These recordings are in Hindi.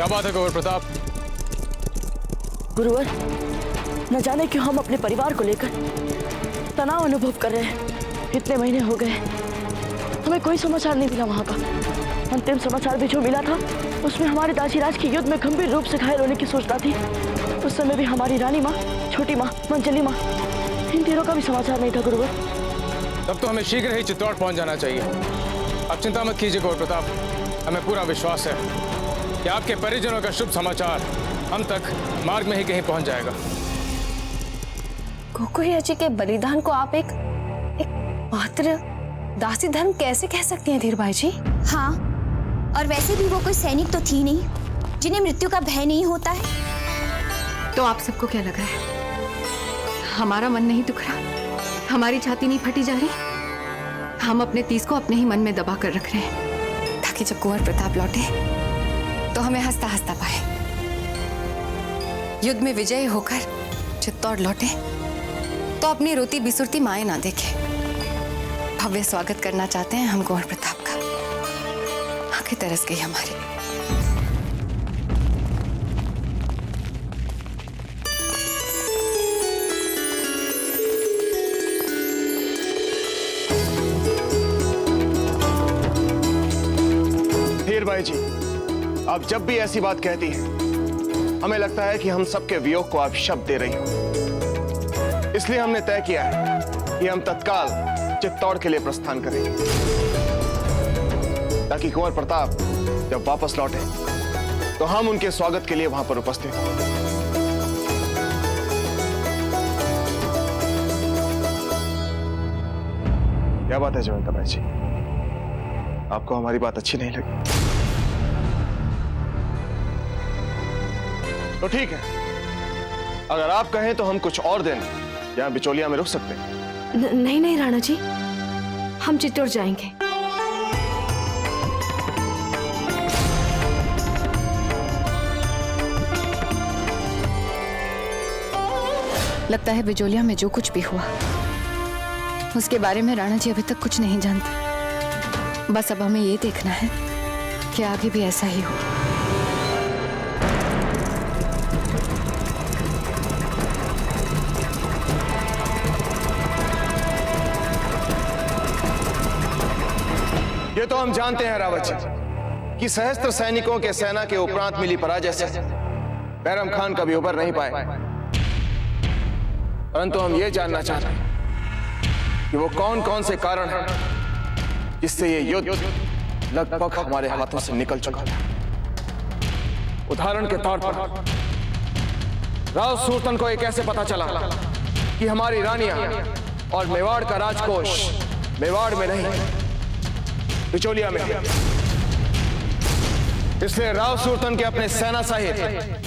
क्या बात है कुंवर प्रताप? गुरुवर, न जाने क्यों हम अपने परिवार को लेकर तनाव अनुभव कर रहे हैं। इतने महीने हो गए, हमें कोई समाचार नहीं मिला वहां का। अंतिम समाचार भी जो मिला था उसमें हमारे दासीराज की युद्ध में गंभीर रूप से घायल होने की सूचना थी। उस समय भी हमारी रानी माँ, छोटी माँ, मंजली माँ, इन तीनों का भी समाचार नहीं था गुरुवर। तब तो हमें शीघ्र ही चित्तौड़ पहुंच जाना चाहिए। अब चिंता मत कीजिए कुंवर प्रताप, हमें पूरा विश्वास है कि आपके परिजनों का शुभ समाचार हम तक मार्ग में ही कहीं पहुंच जाएगा। गोकुया जी के बलिदान को आप एक मात्र दासी धर्म कैसे कह सकती हैं धीर भाई जी? हाँ, और वैसे भी वो कोई सैनिक तो थी नहीं जिन्हें मृत्यु का भय नहीं होता है। तो आप सबको क्या लगा है? हमारा मन नहीं दुख रहा, हमारी छाती नहीं फटी जा रही? हम अपने तीस को अपने ही मन में दबा कर रख रहे हैं ताकि जब कुंवर प्रताप लौटे तो हमें हंसता हंसता पाए। युद्ध में विजयी होकर चित्तौड़ लौटे तो अपनी रोती बिसुरती माएं ना देखे। भव्य स्वागत करना चाहते हैं हम कुंवर प्रताप का। आंखें तरस गई हमारी। धीर भाई जी, आप जब भी ऐसी बात कहती हैं, हमें लगता है कि हम सबके वियोग को आप शब्द दे रही हो। इसलिए हमने तय किया है कि हम तत्काल चित्तौड़ के लिए प्रस्थान करेंगे, ताकि कुंवर प्रताप जब वापस लौटे तो हम उनके स्वागत के लिए वहां पर उपस्थित हों। क्या बात है जयवंता भाई जी, आपको हमारी बात अच्छी नहीं लगी? तो ठीक है, अगर आप कहें तो हम कुछ और दिन यहाँ बिचौलिया में रुक सकते हैं। नहीं नहीं राणा जी, हम चित्तौड़ जाएंगे। लगता है बिजोलिया में जो कुछ भी हुआ उसके बारे में राणा जी अभी तक कुछ नहीं जानते। बस अब हमें ये देखना है कि आगे भी ऐसा ही हो। ये तो हम जानते हैं रावत जी कि सहस्त्र सैनिकों के सेना के उपरांत मिली पराजय से बैरम खान कभी उबर नहीं पाए। परंतु हम ये जानना चाहते हैं कि वो कौन कौन से कारण हैं जिससे ये युद्ध लगभग हमारे हाथों से निकल चुका है। उदाहरण के तौर पर राव सुल्तान को एक कैसे पता चला कि हमारी रानियां और मेवाड़ का राजकोष मेवाड़ में नहीं बिचौलिया में। इसलिए राव सुल्तान के अपने सेना सहित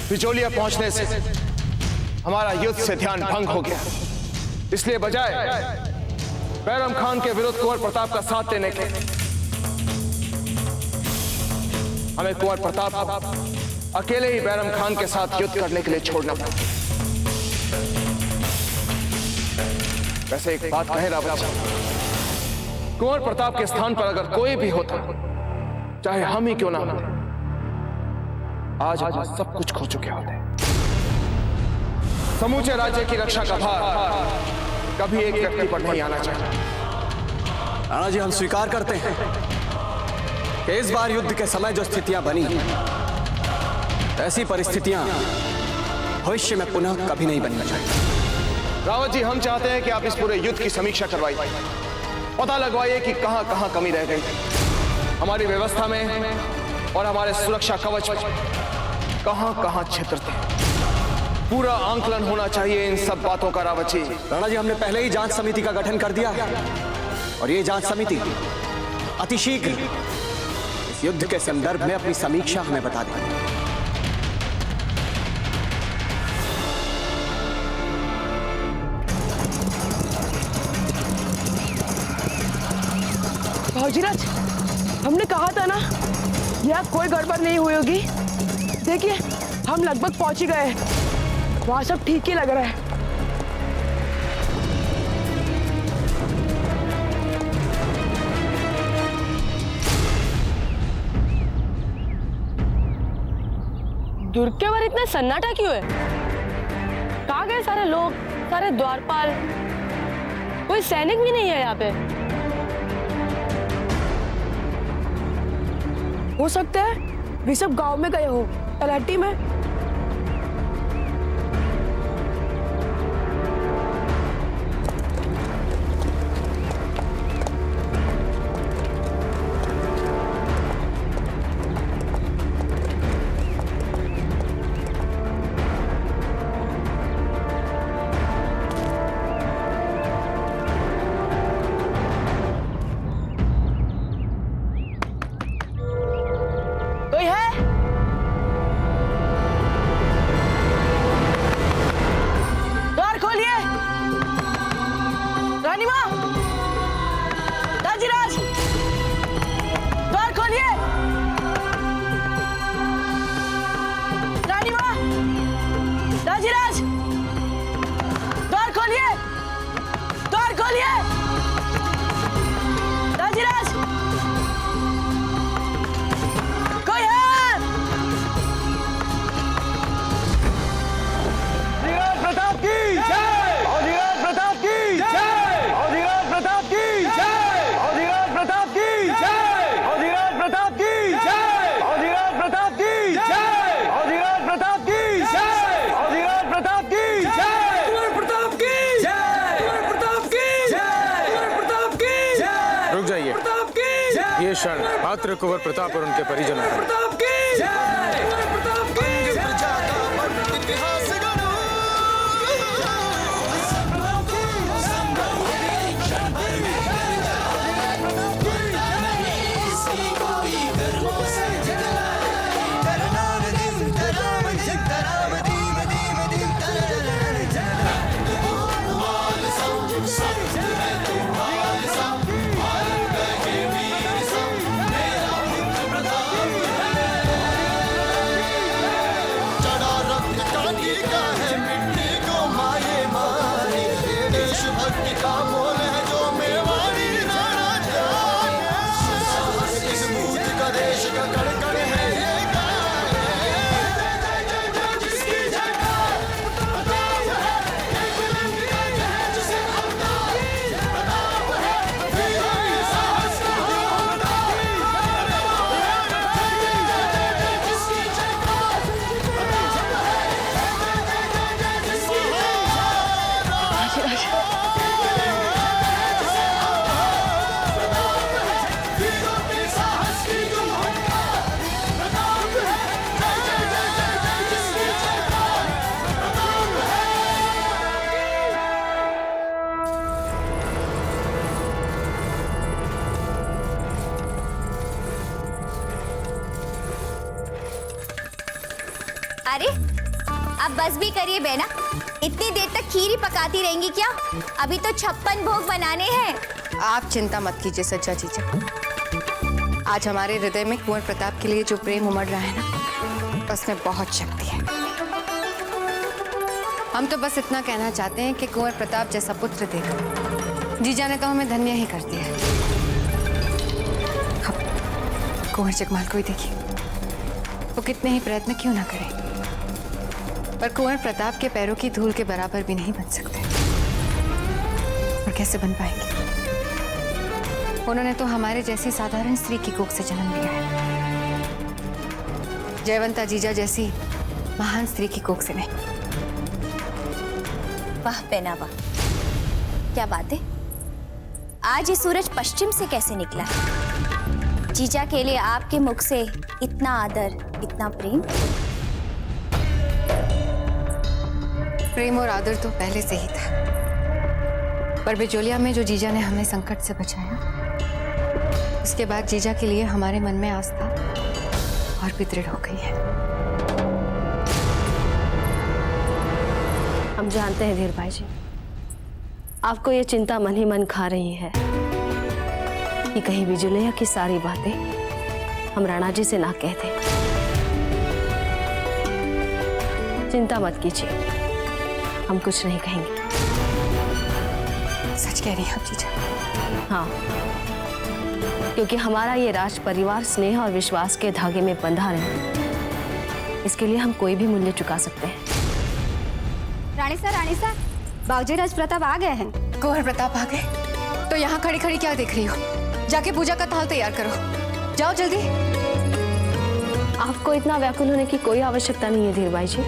बिचौलिया पहुंचने से हमारा युद्ध से ध्यान भंग हो गया। इसलिए बजाय बैरम खान के विरुद्ध कुंवर प्रताप का साथ देने के हमें कुंवर प्रताप अकेले ही बैरम खान के साथ युद्ध करने के लिए छोड़ना पड़ा। वैसे एक बात कहें रावत जी, कुंवर प्रताप के स्थान पर अगर कोई भी होता, चाहे हम ही क्यों ना होते, आज हम सब कुछ खो चुके होते। समूचे राज्य की रक्षा का भार कभी एक व्यक्ति पर नहीं आना चाहिए। राणा जी, हम स्वीकार करते हैं कि इस बार युद्ध के समय जो स्थितियां बनी, ऐसी परिस्थितियां भविष्य में पुनः कभी नहीं बननी चाहिए। रावत जी, हम चाहते हैं कि आप इस पूरे युद्ध की समीक्षा करवाइए, पता लगवाइए कि कहां कहां कमी रह गई, हमारी व्यवस्था में और हमारे सुरक्षा कवच में कहां कहां छिद्र थे। पूरा आंकलन होना चाहिए इन सब बातों का रावत जी। राणा जी, हमने पहले ही जांच समिति का गठन कर दिया और ये जांच समिति अतिशीघ्र इस युद्ध के संदर्भ में अपनी समीक्षा हमें बता देगी। भाजीराज, हमने कहा था ना यहाँ कोई गड़बड़ नहीं हुई होगी। देखिए, हम लगभग पहुंच ही गए हैं, वहां सब ठीक ही लग रहा है। दुर्ग के बाहर इतना सन्नाटा क्यों है? कहाँ गए सारे लोग, सारे द्वारपाल? कोई सैनिक भी नहीं है यहाँ पे। हो सकता है ऋषभ गांव में गए हो, तलहटी में। कोई है? द्वार खोलिए। रानी माँ, राजीराज, द्वार खोलिए। रानी माँ, राजीराज, द्वार खोलिए। द्वार खोलिए। राजीराज, कोई है? प्रताप की जय। अधिराज प्रताप की जय। अधिराज प्रताप की जय। अधिराज प्रताप की जय। अधिराज प्रताप की जय। अधिराज प्रताप की जय। अधिराज प्रताप की जय। अधिराज प्रताप की जय। कुंवर प्रताप की जय। कुंवर प्रताप की जय। कुंवर प्रताप की जय। रुक जाइए। प्रताप की जय। ये क्षण मात्र कुंवर प्रताप और उनके परिजनों का है। प्रताप की जय। कुंवर प्रताप की अरे अब बस भी करिए बेना, इतनी देर तक खीर ही पकाती रहेंगी क्या? अभी तो 56 भोग बनाने हैं। आप चिंता मत कीजिए सच्चा जीजा। आज हमारे हृदय में कुंवर प्रताप के लिए जो प्रेम उमड़ रहा है ना, उसमें बहुत शक्ति है। हम तो बस इतना कहना चाहते हैं कि कुंवर प्रताप जैसा पुत्र देकर जीजा ने तो हमें धन्य ही कर दिया है। अब कुंवर जगमाल को ही देखिए, वो कितने ही प्रयत्न क्यों ना करे, पर कुंवर प्रताप के पैरों की धूल के बराबर भी नहीं बन सकते। और कैसे बन पाएंगे? उन्होंने तो हमारे जैसी साधारण स्त्री की कोख से जन्म लिया है, जयवंता जीजा जैसी महान स्त्री की कोख से नहीं। वाह बेना वाह, क्या बात है। आज ये सूरज पश्चिम से कैसे निकला? जीजा के लिए आपके मुख से इतना आदर, इतना प्रेम। प्रेम और आदर तो पहले से ही था, पर बिजोलिया में जो जीजा ने हमें संकट से बचाया, उसके बाद जीजा के लिए हमारे मन में आस्था और भी दृढ़ हो गई है। हम जानते हैं धीर भाई जी, आपको ये चिंता मन ही मन खा रही है कि कहीं बिजोलिया की सारी बातें हम राणा जी से ना कह दें। चिंता मत कीजिए, हम कुछ नहीं कहेंगे। सच कह रही हैं आप जीजा? हाँ, क्योंकि हमारा ये राज परिवार स्नेह और विश्वास के धागे में बंधा रहे, इसके लिए हम कोई भी मूल्य चुका सकते हैं। रानी सर, बाबूजी राज प्रताप आ गए हैं। कुंवर प्रताप आ गए? तो यहाँ खड़ी खड़ी क्या देख रही हो? जाके पूजा का थाल तैयार करो, जाओ जल्दी। आपको इतना व्याकुल होने की कोई आवश्यकता नहीं है धीरबाई जी।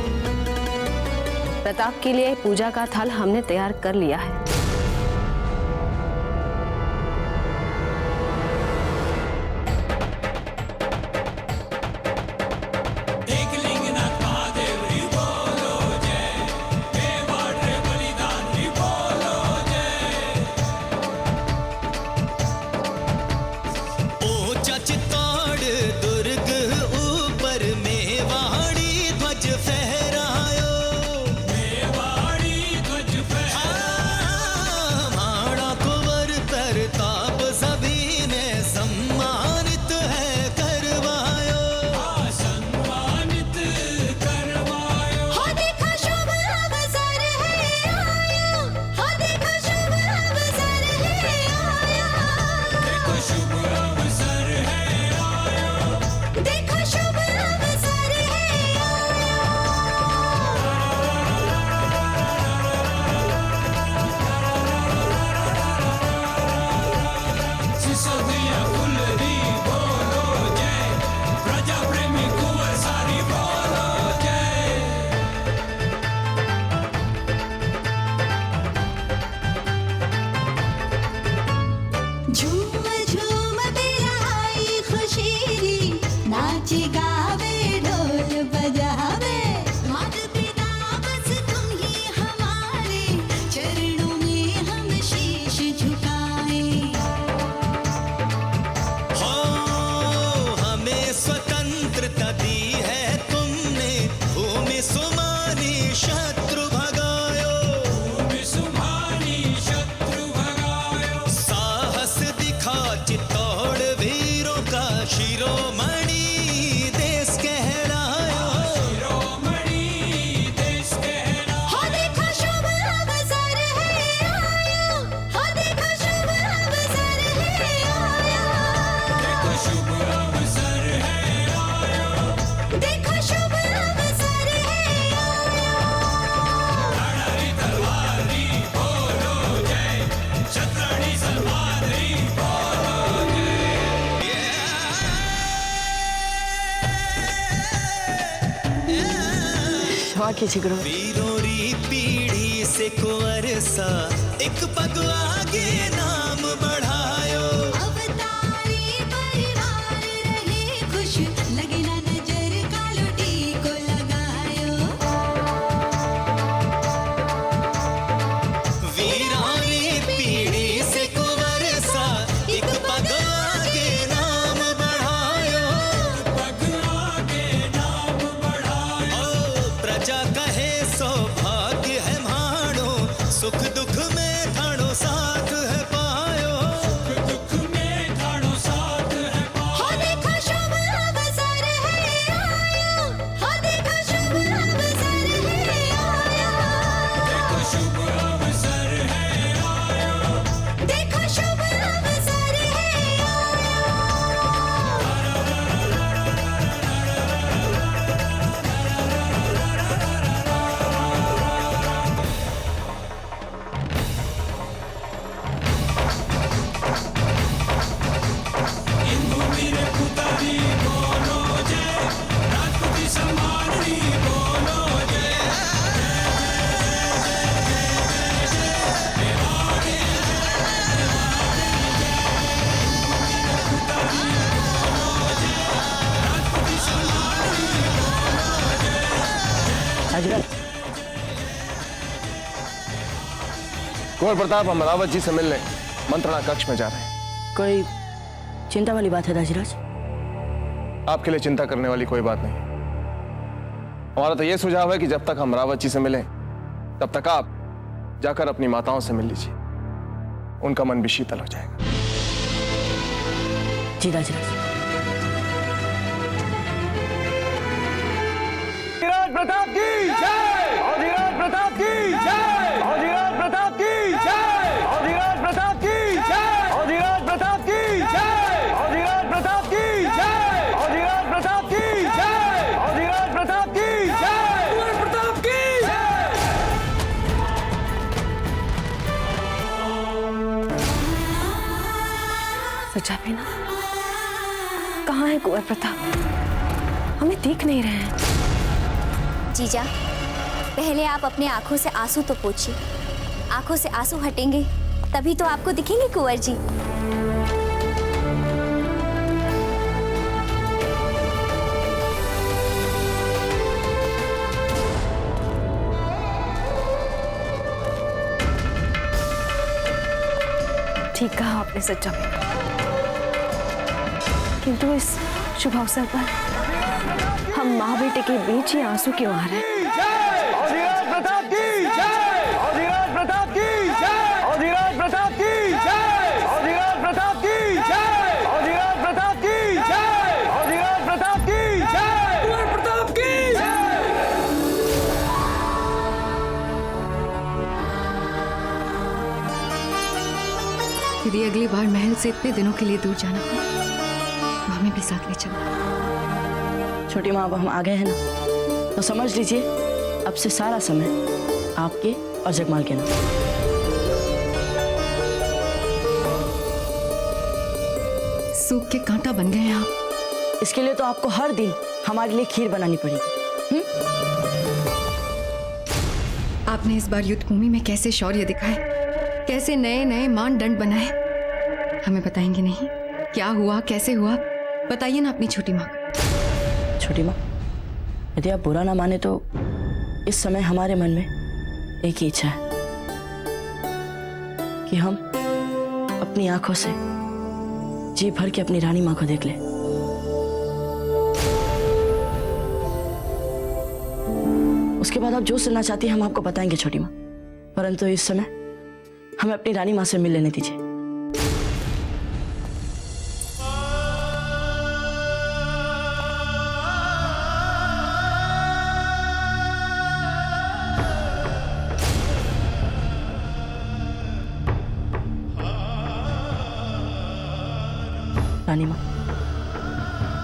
प्रताप के लिए पूजा का थाल हमने तैयार कर लिया है। वीरोरी पीढ़ी से कुंवर सा एक पग आगे नाम बढ़ायो। अवतारी परिवार रहे खुश, लगे ना नजर कालूटी को लगायो। वीरानी पीढ़ी से कुंवर सा एक पग आगे नाम बढ़ायो। पग आगे नाम बढ़ायो। प्रजा कहे सौभाग्य है माणो, सुख दुख में थाणो साथ है पायो। सुख दुख में थाणो साथ है पायो। हो देखो शुभ अवसर है आयो, हो देखो शुभ अवसर है आयो। देखो शुभ अवसर है आयो। देखो शुभ अवसर है आयो। इंदु मेरे पुतारी बोलो जय, राजपूती सम्मानी बोलो जय। कुंवर प्रताप हम रावत जी से मिलने मंत्रणा कक्ष में जा रहे हैं। कोई चिंता वाली बात है दाजीराज? आपके लिए चिंता करने वाली कोई बात नहीं। हमारा तो यह सुझाव है कि जब तक हम रावत जी से मिलें तब तक आप जाकर अपनी माताओं से मिल लीजिए, उनका मन भी शीतल हो जाएगा। जी दाजीराज। प्रताप की जय। अधिराज प्रताप की जय। अधिराज प्रताप की जय। अधिराज प्रताप की जय। अधिराज प्रताप की जय। अधिराज प्रताप की जय। अधिराज प्रताप की जय। अधिराज प्रताप सचा भी ना, कहाँ है कुंवर प्रताप? हमें दिख नहीं रहे हैं। जीजा, पहले आप अपने आंखों से आंसू तो पोंछिए। आंखों से आंसू हटेंगे तभी तो आपको दिखेंगे कुंवर जी। ठीक कहा आपने सच्चा बेटा, किंतु इस शुभ अवसर पर हम माँ बेटे के बीच ही आंसू क्यों आ रहे हैं? अधिराज प्रताप की जय! अधिराज प्रताप की जय! अधिराज प्रताप की जय! अधिराज प्रताप की जय! अधिराज प्रताप की जय! अधिराज प्रताप की जय! कुंवर प्रताप की जय! यदि अगली बार महल से इतने दिनों के लिए दूर जाना तो हमें भी साथ ले चलना। छोटी माँ, अब हम आ गए हैं ना, तो समझ लीजिए अब से सारा समय आपके और जगमाल के नाम। सूख के कांटा बन गए हैं आप। इसके लिए तो आपको हर दिन हमारे लिए खीर बनानी पड़ेगी। आपने इस बार युद्ध भूमि में कैसे शौर्य दिखाए, कैसे नए नए मानदंड बनाए, हमें बताएंगे नहीं? क्या हुआ, कैसे हुआ, बताइए ना अपनी छोटी माँ को। छोटी माँ, यदि आप बुरा ना माने तो इस समय हमारे मन में एक ही इच्छा है कि हम अपनी आंखों से जी भर के अपनी रानी माँ को देख लें। उसके बाद आप जो सुनना चाहती हैं हम आपको बताएंगे छोटी माँ, परंतु इस समय हमें अपनी रानी माँ से मिल लेने दीजिए। रानी माँ,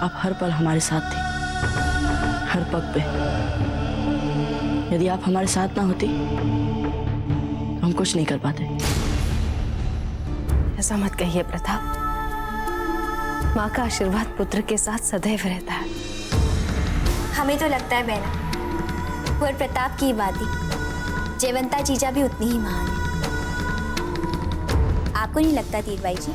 आप हर पल हमारे साथ थी, हर पग पे। यदि आप हमारे साथ ना होती तो हम कुछ नहीं कर पाते। ऐसा मत कहिए प्रताप, माँ का आशीर्वाद पुत्र के साथ सदैव रहता है। हमें तो लगता है बहना, कुंवर प्रताप की बाती जयवंता जीजा भी उतनी ही महान है। आपको नहीं लगता तीरबाई जी?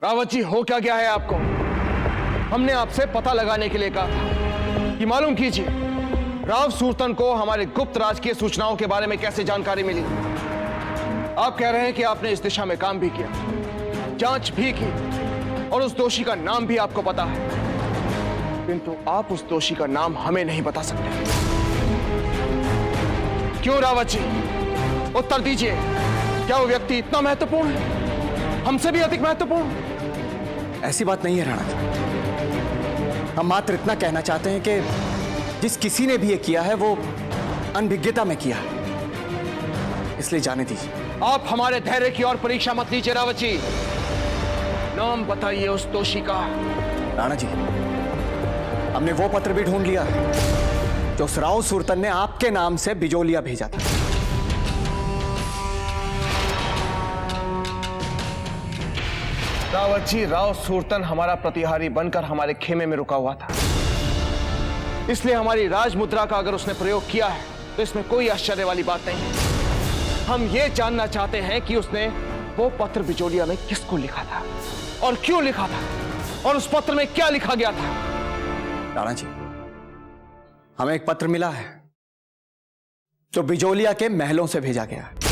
रावत जी, हो क्या गया है आपको? हमने आपसे पता लगाने के लिए कहा था कि मालूम कीजिए राव सूरतन को हमारे गुप्त राजकीय सूचनाओं के बारे में कैसे जानकारी मिली। आप कह रहे हैं कि आपने इस दिशा में काम भी किया, जांच भी की और उस दोषी का नाम भी आपको पता है, किंतु आप उस दोषी का नाम हमें नहीं बता सकते। क्यों रावत जी? उत्तर दीजिए। क्या वो व्यक्ति इतना महत्वपूर्ण है, हमसे भी अधिक महत्वपूर्ण? ऐसी बात नहीं है राणा जी, हम मात्र इतना कहना चाहते हैं कि जिस किसी ने भी ये किया है वो अनभिज्ञता में किया है, इसलिए जाने दीजिए। आप हमारे धैर्य की और परीक्षा मत लीजिए रावत जी। नाम बताइए उस दोषी का। राणा जी, हमने वो पत्र भी ढूंढ लिया जो उस राव सूरतन ने आपके नाम से बिजोलिया भेजा था। रावत जी, राव सूरतन हमारा प्रतिहारी बनकर हमारे खेमे में रुका हुआ था, इसलिए हमारी राजमुद्रा का अगर उसने प्रयोग किया है तो इसमें कोई आश्चर्य वाली बात नहीं है। हम ये जानना चाहते हैं कि उसने वो पत्र बिजोलिया में किसको लिखा था और क्यों लिखा था और उस पत्र में क्या लिखा गया था। राणा जी, हमें एक पत्र मिला है जो बिजोलिया के महलों से भेजा गया है।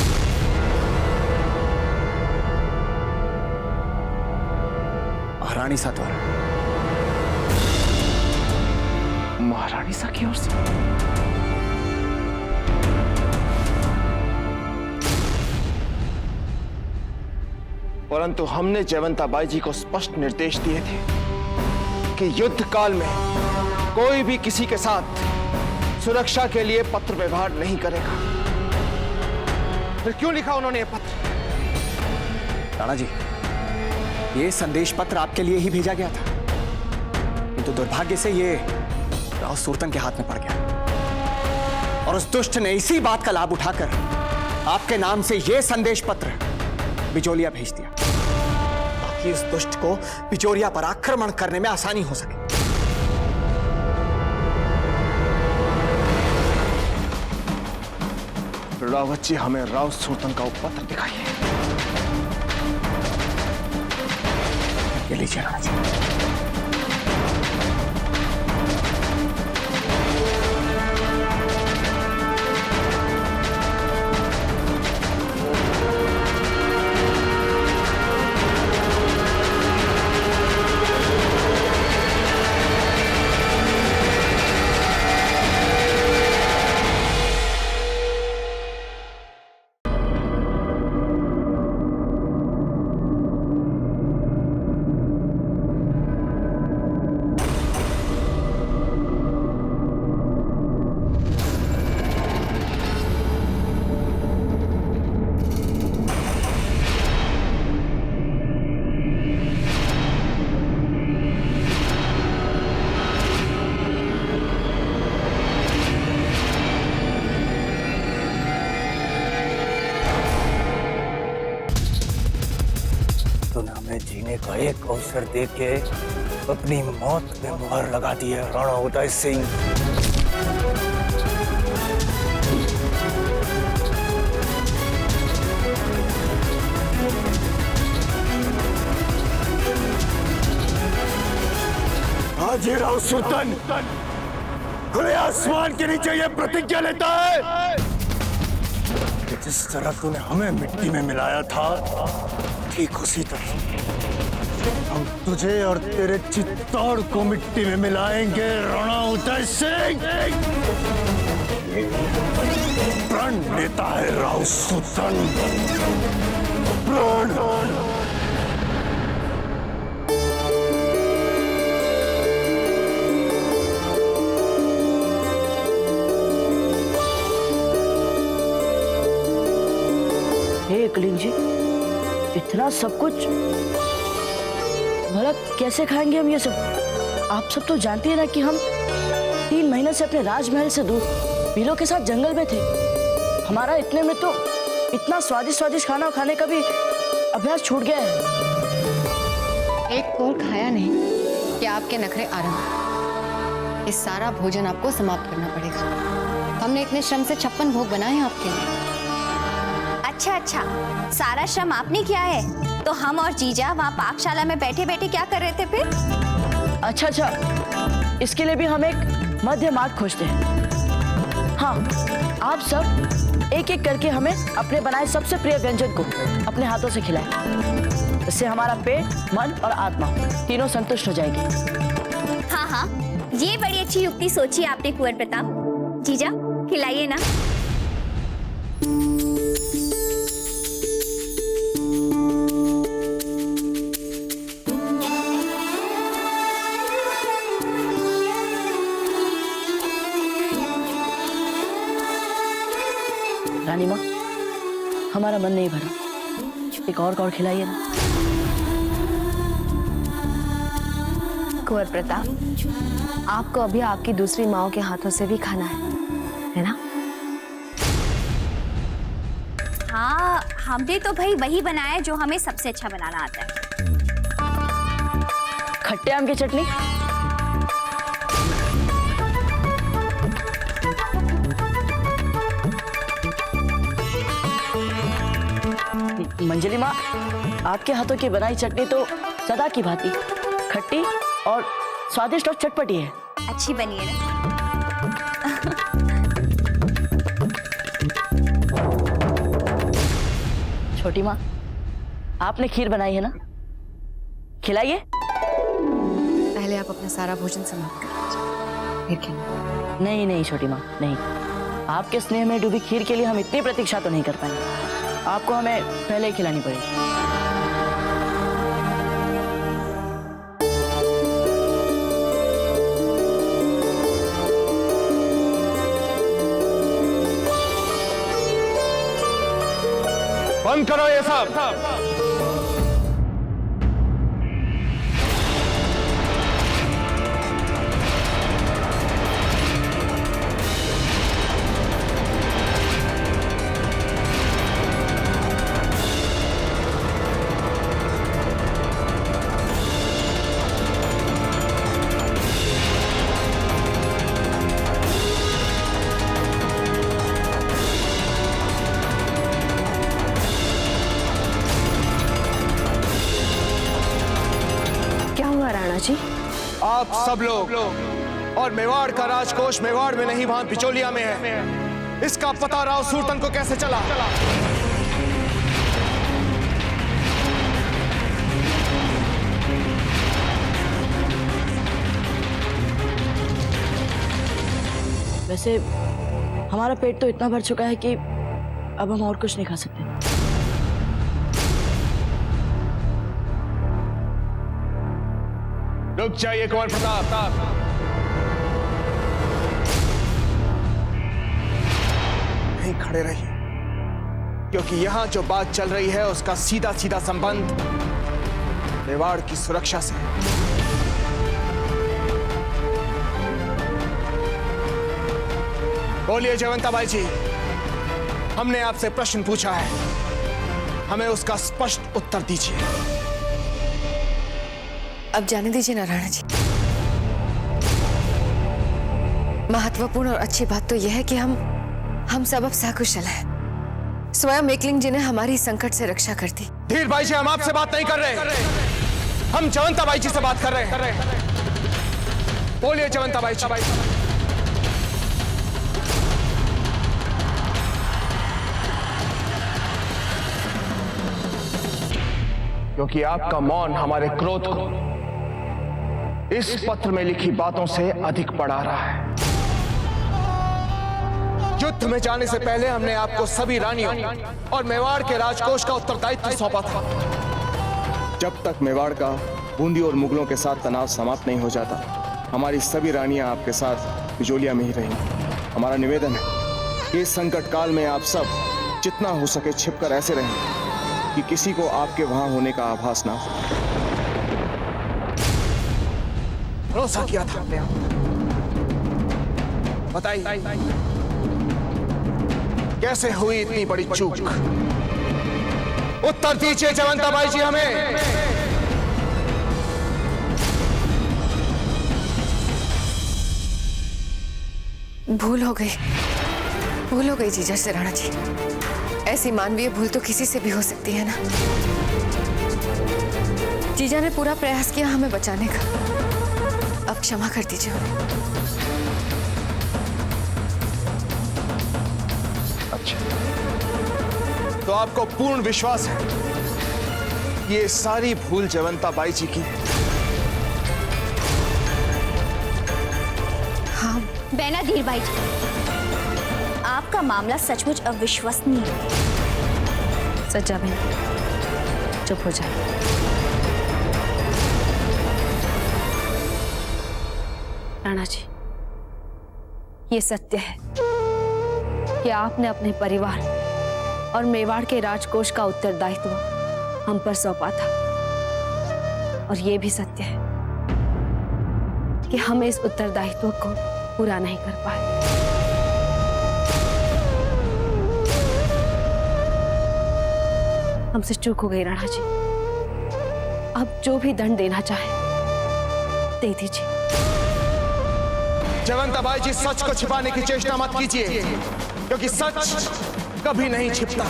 महारानी सा द्वारा। महारानी सा की ओर से? परंतु हमने जयवंता बाई जी को स्पष्ट निर्देश दिए थे कि युद्ध काल में कोई भी किसी के साथ सुरक्षा के लिए पत्र व्यवहार नहीं करेगा। फिर क्यों लिखा उन्होंने ये पत्र? राणा जी, ये संदेश पत्र आपके लिए ही भेजा गया था, किंतु दुर्भाग्य से ये राव सुरतन के हाथ में पड़ गया और उस दुष्ट ने इसी बात का लाभ उठाकर आपके नाम से ये संदेश पत्र बिजोलिया भेज दिया, ताकि इस दुष्ट को बिजोलिया पर आक्रमण करने में आसानी हो सके। रावत जी, हमें राव सुरतन का वो पत्र दिखाइए। ये लीजिए राणा जी। हमें जीने का एक अवसर देके अपनी मौत पे मुहर लगा दी है राणा उदय सिंह। आज ये राव सुल्तान खुले आसमान के नीचे ये प्रतिज्ञा लेता है कि जिस तरह तूने हमें मिट्टी में मिलाया था, ठीक उसी तरह हम तुझे और तेरे चित्तौड़ को मिट्टी में मिलाएंगे राणा उदय सिंह। प्रण देता है राव सुल्तान, प्रण। हे एकलिंग जी, इतना सब कुछ भला कैसे खाएंगे हम ये सब? आप सब तो जानती है ना कि हम 3 महीने से अपने राजमहल से दूर बिलों के साथ जंगल में थे। हमारा इतने में तो इतना स्वादिष्ट स्वादिष्ट खाना खाने का भी अभ्यास छूट गया है। एक कोर खाया नहीं कि आपके नखरे आरंभ। इस सारा भोजन आपको समाप्त करना पड़ेगा। हमने इतने श्रम से 56 भोग बनाए हैं आपके लिए। अच्छा, सारा श्रम आपने किया है, तो हम और जीजा वहाँ पाकशाला में बैठे बैठे क्या कर रहे थे फिर? अच्छा, इसके लिए भी हम एक मध्य मार्ग खोजते हैं। हाँ, आप सब एक एक करके हमें अपने बनाए सबसे प्रिय व्यंजन को अपने हाथों से खिलाएं। इससे हमारा पेट, मन और आत्मा तीनों संतुष्ट हो जाएगी। हाँ, ये बड़ी अच्छी युक्ति सोची आपने कुंवर प्रताप। जीजा, खिलाइए ना। रानी माँ, हमारा मन नहीं भरा, एक और खिलाइए ना। कुंवर प्रताप, आपको अभी आपकी दूसरी माओ के हाथों से भी खाना है ना? हाँ, हमने तो भाई वही बनाया जो हमें सबसे अच्छा बनाना आता है। खट्टे आम की चटनी। मंजली माँ, आपके हाथों की बनाई चटनी तो सदा की भांति खट्टी और स्वादिष्ट और चटपटी है। अच्छी बनी है ना? छोटी माँ, आपने खीर बनाई है ना, खिलाइए। पहले आप अपना सारा भोजन समाप्त कर लीजिए, फिर खिलाइए। नहीं छोटी माँ, नहीं। आपके स्नेह में डूबी खीर के लिए हम इतनी प्रतीक्षा तो नहीं कर पाएंगे। आपको हमें पहले ही खिलानी पड़ेगी। बंद करो ये सब। जी आप सब लोग और मेवाड़ का राजकोष मेवाड़ में नहीं, वहां बिचौलिया में है। इसका पता राव सुरतन को कैसे चला? वैसे हमारा पेट तो इतना भर चुका है कि अब हम और कुछ नहीं खा सकते। रुक जाइए कुंवर प्रताप, नहीं खड़े रहिए, क्योंकि यहां जो बात चल रही है उसका सीधा सीधा संबंध मेवाड़ की सुरक्षा से। बोलिए जयवंताबाई जी, हमने आपसे प्रश्न पूछा है, हमें उसका स्पष्ट उत्तर दीजिए। अब जाने दीजिए ना राणा जी। महत्वपूर्ण और अच्छी बात तो यह है कि हम सब अब सकुशल हैं। स्वयं एकलिंग जी ने हमारी संकट से रक्षा कर दी। धीर भाई जी, हम आपसे बात नहीं कर रहे, हम जयवंताबाई जी से बात कर रहे हैं। बोलिए जयवंताबाई जी। क्योंकि आपका मौन हमारे क्रोध को इस पत्र में लिखी बातों से अधिक बढ़ा रहा है। युद्ध में जाने से पहले हमने आपको सभी रानियों और मेवाड़ के राजकोष का उत्तरदायित्व सौंपा था। जब तक मेवाड़ का बूंदी और मुगलों के साथ तनाव समाप्त नहीं हो जाता, हमारी सभी रानियां आपके साथ बिचौलिया में ही रहेंगी। हमारा निवेदन है कि इस संकट काल में आप सब जितना हो सके छिपकर ऐसे रहें कि किसी को आपके वहां होने का आभास ना हो। भरोसा किया था हमने। बताइए कैसे हुई इतनी बड़ी चूक? उत्तर दीजिए जयवंताबाई जी हमें। भूल हो गई जीजा से राणा जी। ऐसी मानवीय भूल तो किसी से भी हो सकती है ना। जीजा ने पूरा प्रयास किया हमें बचाने का, अब क्षमा कर दीजिए हमें। अच्छा, तो आपको पूर्ण विश्वास है ये सारी भूल जयवंताबाई जी की? हाँ। बेना धीर भाई जी, आपका मामला सचमुच अविश्वसनीय है। सच्चा बहन चुप हो जाए। राणा जी, ये सत्य है कि आपने अपने परिवार और मेवाड़ के राजकोष का उत्तरदायित्व हम पर सौंपा था, और ये भी सत्य है कि हम इस उत्तरदायित्व को पूरा नहीं कर पाए। हमसे चूक हो गई राणा जी। अब जो भी दंड देना चाहे दे दीजिए। जयवंताबाई जी, सच को छिपाने की चेष्टा मत कीजिए, क्योंकि सच कभी नहीं छिपता।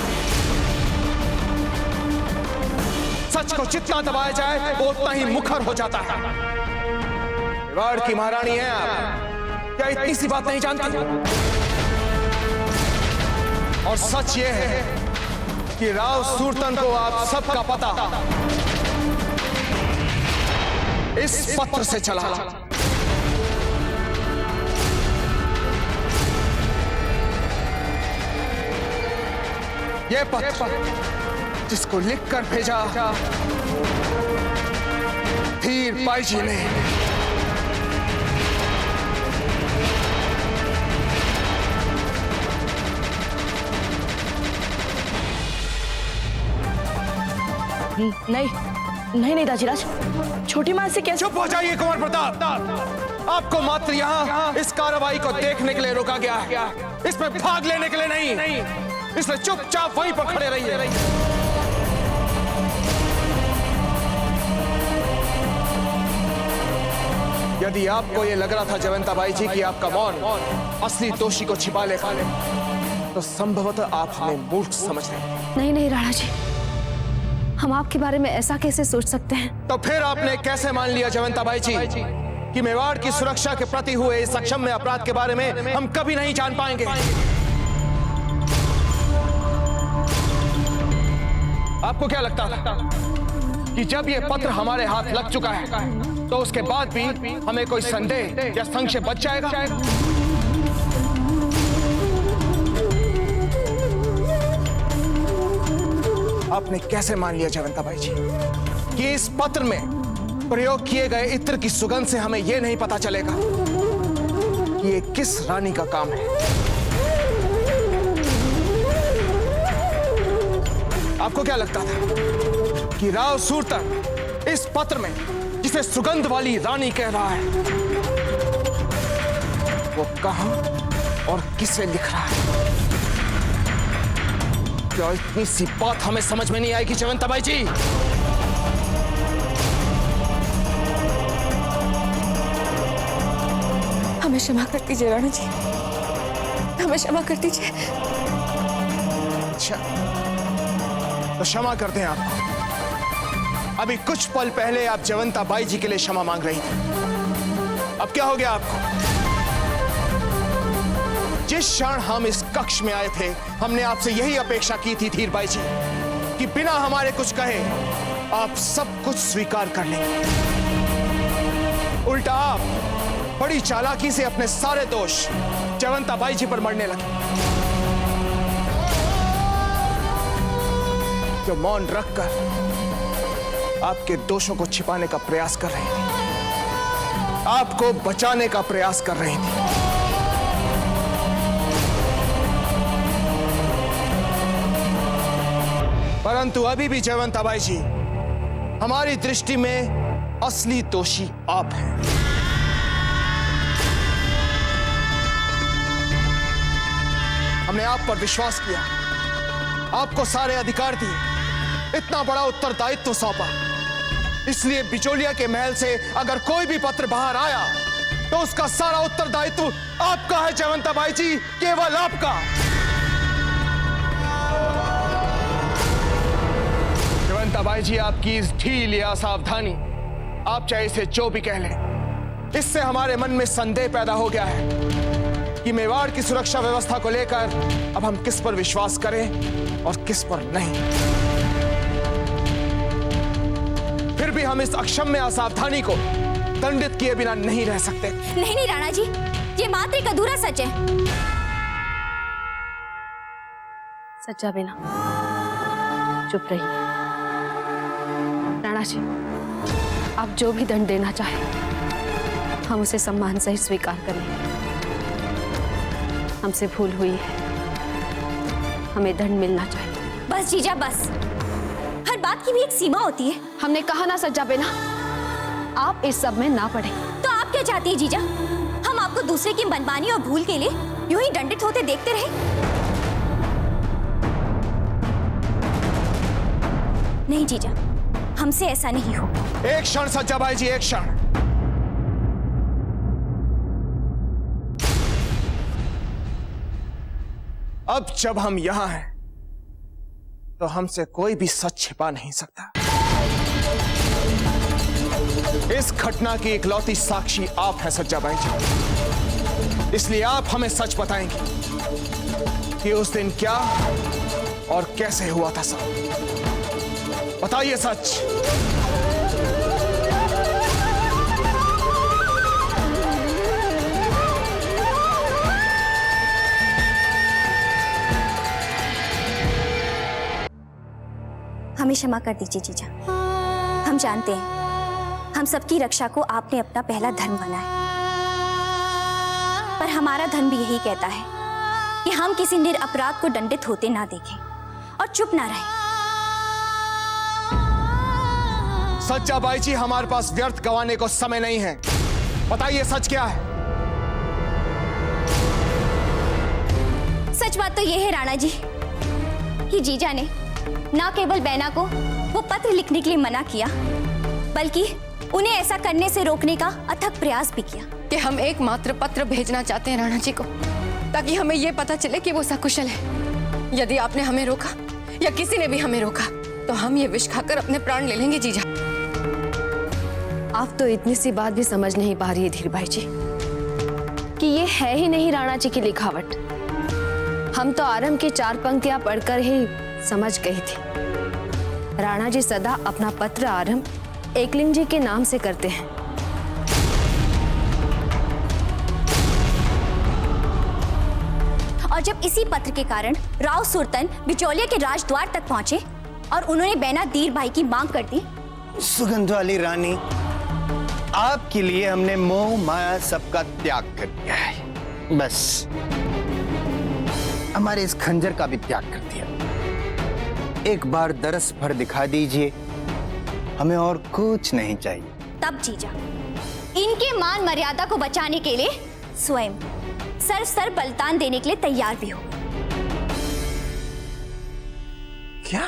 सच को जितना दबाया जाए वो उतना ही मुखर हो जाता है। मेवाड़ की महारानी हैं आप, क्या इतनी सी बात नहीं जानती? और सच ये है कि राव सुरतन को आप सबका पता इस पत्र से चला। ये पत्र जिसको लिखकर भेजा धीर बाई जी ने, नहीं नहीं नहीं दाजीराज, छोटी माँ से कैसे? चुप हो जाइए कुंवर प्रताप। आपको मात्र यहाँ इस कार्रवाई को देखने के लिए रोका गया है, इसमें भाग लेने के लिए नहीं। इसलिए चुपचाप वहीं पर खड़े रहिए। यदि आपको ये लग रहा था जयवंता बाई जी कि आपका मौन असली दोषी को छिपा लेगा, तो संभवतः आप हमें मूर्ख समझ रहे हैं। नहीं नहीं राणा जी, हम आपके बारे में ऐसा कैसे सोच सकते हैं? तो फिर आपने कैसे मान लिया जयवंता बाई जी कि मेवाड़ की सुरक्षा के प्रति हुए इस अक्षम्य अपराध के बारे में हम कभी नहीं जान पाएंगे? आपको क्या लगता था कि जब ये पत्र हमारे हाथ लग चुका है तो उसके बाद भी हमें कोई संदेह या संशय बच जाएगा? आपने कैसे मान लिया जयवंता बाई जी कि इस पत्र में प्रयोग किए गए इत्र की सुगंध से हमें यह नहीं पता चलेगा कि ये किस रानी का काम है? आपको क्या लगता था कि राव सूरतन इस पत्र में जिसे सुगंध वाली रानी कह रहा है वो कहां और किसे लिख रहा है? क्या इतनी सी बात हमें समझ में नहीं आएगी जयवंता बाई जी? हमें क्षमा कर दीजिए राणा जी, हमें क्षमा कर दीजिए। अच्छा, तो क्षमा करते हैं आपको। अभी कुछ पल पहले आप जयवंता बाई जी के लिए क्षमा मांग रही थी, अब क्या हो गया आपको? जिस क्षण हम इस कक्ष में आए थे हमने आपसे यही अपेक्षा की थी धीर बाई जी कि बिना हमारे कुछ कहे आप सब कुछ स्वीकार कर लेंगे। उल्टा आप बड़ी चालाकी से अपने सारे दोष जयवंता बाई जी पर मढ़ने लगे, जो मौन रखकर आपके दोषों को छिपाने का प्रयास कर रही थी, आपको बचाने का प्रयास कर रही थी। परंतु अभी भी जयवंता बाई जी हमारी दृष्टि में असली दोषी आप हैं। हमने आप पर विश्वास किया, आपको सारे अधिकार दिए, इतना बड़ा उत्तरदायित्व सौंपा, इसलिए बिचौलिया के महल से अगर कोई भी पत्र बाहर आया तो उसका सारा उत्तरदायित्व आपका है जयवंता बाई जी, केवल आपका। जयवंता बाई जी, आपकी इस ढील या सावधानी, आप चाहे इसे जो भी कह लें, इससे हमारे मन में संदेह पैदा हो गया है कि मेवाड़ की सुरक्षा व्यवस्था को लेकर अब हम किस पर विश्वास करें और किस पर नहीं। फिर भी हम इस अक्षम्य असावधानी को दंडित किए बिना नहीं रह सकते। नहीं नहीं राणा जी, ये मात्र एक अधूरा सच है। सच्चा बिना चुप रहिए। राणा जी, आप जो भी दंड देना चाहें हम उसे सम्मान सहित स्वीकार कर लेंगे। हमसे भूल हुई है, हमें दंड मिलना चाहिए। बस जीजा बस, हर बात की भी एक सीमा होती है। हमने कहा ना सज्जा बेना, आप इस सब में ना पड़े। तो आप क्या चाहती है जीजा, हम आपको दूसरे की मनमानी और भूल के लिए यूं ही दंडित होते देखते रहे? नहीं जीजा, हमसे ऐसा नहीं हो। एक क्षण सज्जा बाई जी, एक क्षण। अब जब हम यहां हैं तो हमसे कोई भी सच छिपा नहीं सकता। इस घटना की इकलौती साक्षी आप हैं सज्जा बाई जी, इसलिए आप हमें सच बताएंगे कि उस दिन क्या और कैसे हुआ था। सब बताइए सच। हमें क्षमा कर दीजिए जीजा, हम जानते हैं हम सबकी रक्षा को आपने अपना पहला धर्म माना है, पर हमारा धर्म भी यही कहता है कि हम किसी निरपराध को दंडित होते ना देखें और चुप ना रहें। सच्चा बाई जी, हमारे पास व्यर्थ गंवाने को समय नहीं है। बताइए सच क्या है? सच बात तो यह है राणा जी कि जीजा ने न केवल बैना को वो पत्र लिखने के लिए मना किया, बल्कि उन्हें ऐसा करने से रोकने का अथक प्रयास भी किया। कि हम एकमात्र पत्र भेजना चाहते हैं राणा जी को, ताकि हमें यह पता चले कि वो सकुशल है। यदि आपने हमें रोका या किसी ने भी हमें रोका तो हम ये विष खाकर अपने प्राण ले लेंगे जीजा। आप तो इतनी सी बात भी समझ नहीं पा रही है धीर भाई जी कि ये है ही नहीं राणा जी की लिखावट। हम तो आरंभ की 4 पंक्तियां पढ़कर ही समझ गई थी। राणा जी सदा अपना पत्र आरंभ एकलिंग जी के नाम से करते हैं। और जब इसी पत्र के कारण राव सुरतन बिचौलिया के राजद्वार तक पहुंचे और उन्होंने बैना धीर भाई की मांग कर दी। सुगंध वाली रानी, आपके लिए हमने मोह माया सबका त्याग कर दिया है। बस हमारे इस खंजर का भी त्याग कर दिया। एक बार दरस भर दिखा दीजिए, हमें और कुछ नहीं चाहिए। तब जीजा इनके मान मर्यादा को बचाने के लिए स्वयं सर बलिदान देने के लिए तैयार भी हो। क्या?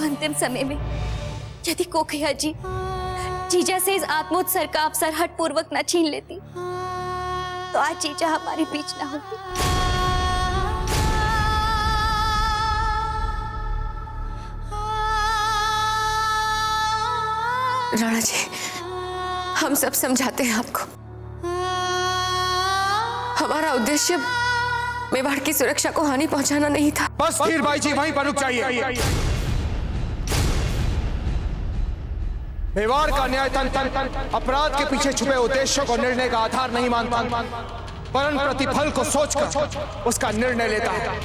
अंतिम समय में यदि कोकैया जी जीजा से इस आत्मोत्सर्ग का अवसर हठपूर्वक न छीन लेती तो आज जीजा हमारे बीच न होती। राणा जी, हम सब समझाते हैं आपको। हमारा उद्देश्य मेवाड़ की सुरक्षा को हानि पहुंचाना नहीं था। बस धीर भाई जी, वहीं पर रुक जाइए। मेवाड़ का न्याय तंत्र अपराध के पीछे छुपे उद्देश्यों को निर्णय का आधार नहीं मानता, परंतु प्रतिफल को सोचकर उसका निर्णय लेता है।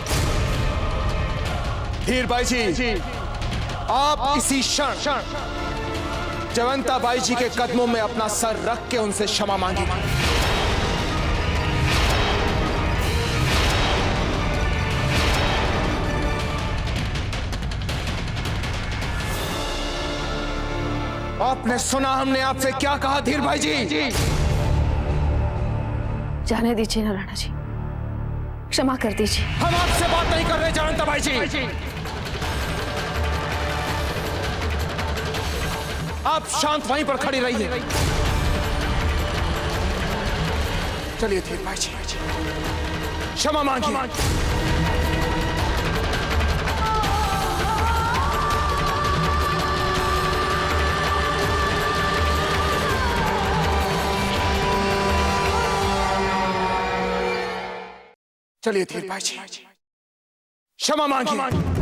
धीर भाई जी, आप इसी क्षण जयवंता बाई जी के कदमों में अपना सर रख के उनसे क्षमा मांगिए। आपने सुना हमने आपसे क्या कहा धीर भाई जी? जाने दीजिए ना राणा जी, क्षमा कर दीजिए। हम आपसे बात नहीं कर रहे जयवंता बाई जी। आप शांत वहीं पर खड़ी रहिए। चलिए धीर भाई जी, क्षमा मांगिए। चलिए धीर भाई जी, क्षमा मांगिए।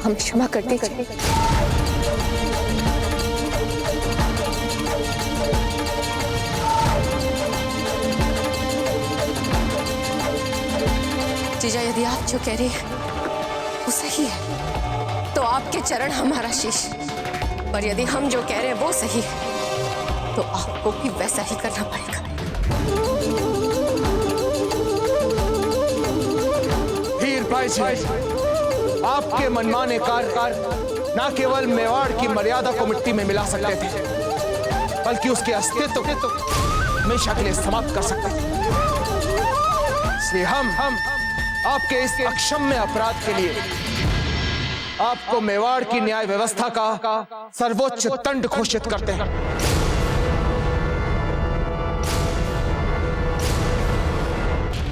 हम क्षमा कर दीजिए। जीजा, यदि आप जो कह रही हैं वो सही है तो आपके चरण हमारा शीश, पर यदि हम जो कह रहे हैं वो सही है तो आपको भी वैसा ही करना पड़ेगा। धीर भाई जी, आपके मनमाने कार्य न केवल मेवाड़ की मर्यादा को मिट्टी में मिला सकते थे, बल्कि उसके अस्तित्व को हमेशा के लिए समाप्त कर सकते हैं। इसलिए हम आपके इस अक्षम्य अपराध के लिए आपको मेवाड़ की न्याय व्यवस्था का सर्वोच्च दंड घोषित करते हैं।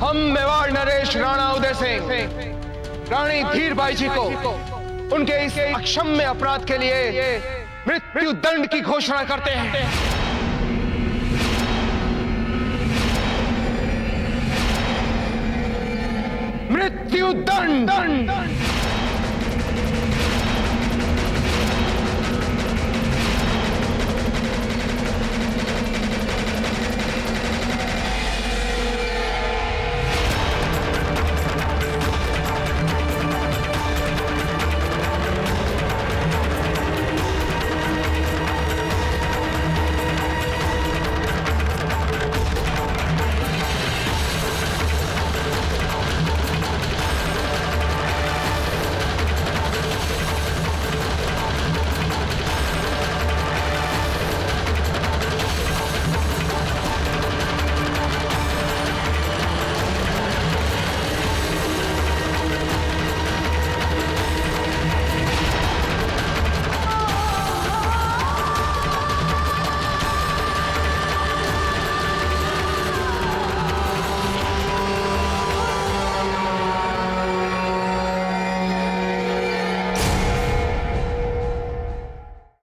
हम मेवाड़ नरेश राणा उदय सिंह रानी धीरबाई जी को उनके इस अक्षम्य अपराध के लिए मृत्यु दंड की घोषणा करते हैं। मृत्यु दंड।